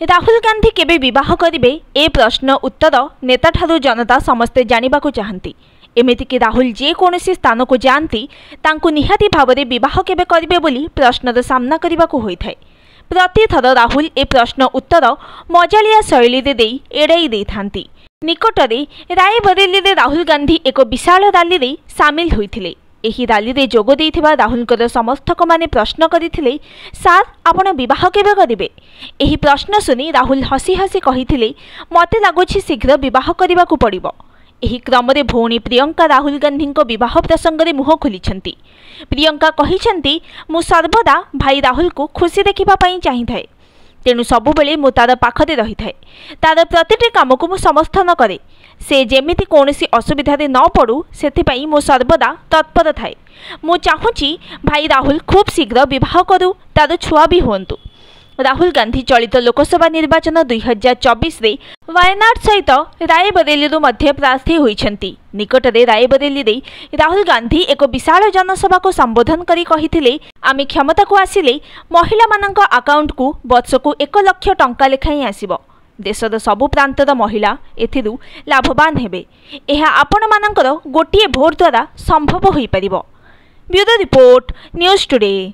राहुल गांधी केबे विवाह करिवे ए प्रश्न उत्तर नेता ठारू जनता समस्ते जानिबाकु चाहंती। एमितिक राहुल जे कोनोसी स्थान को जाती तांकु निहाती भावरे विवाह केबे करिवे बोली प्रश्नर सामना करिबाकु होइथाय। प्रतिथर राहुल ए प्रश्न उत्तर मजालिया शैली रे देई एड़ाई देइथांती। निकटरे रायबरेली रे राहुल गांधी एक विशाल रैली रे शामिल होइथिले। एही रैली रे जोग देइथिबा राहुलकर समर्थक माने प्रश्न करिथिले, सार आपण विवाह केबे करिवे? एही प्रश्न सुनी राहुल हसी हसी कहिथिले, मते लागुछि शीघ्र विवाह करिबाकु पड़िबो। एही क्रमरे भौणी प्रियंका राहुल गांधी विवाह प्रसंग में मुह खोलिछंती। प्रियंका कहिछंती, मु सर्वदा भाई राहुल को खुशी देखिबा पई चाहिथाए, तेणु सबुबेले मु तार पाखरे रही थाए। तार प्रतिटी काम को मु समर्थन करे। से जेमिति कोनोसी असुविधा न पड़ू सेथिपाई मु सर्वदा तत्पर थाए। मु चाहूँची भाई राहुल खूब शीघ्र विवाह करू, तार छुआ भी होंतु। राहुल गांधी चलित लोकसभा निर्वाचन 2024 रे वायनाड सहित रायबरेली मध्य प्रार्थी होइछंती। निकटरे रायबरेली रे राहुल गांधी एक विशाल जनसभा को संबोधन करी कहिथिले, आमे क्षमता को आसिले महिला मानक अकाउंट को वर्षकु 1 लाख टंका लेखाई आसीबो। देशर सबु प्रांतर महिला एथिरु लाभवान हेबे। एहा आपण मानकर गोटिए भोट द्वारा संभव होई परिबो। Bureau report, news today.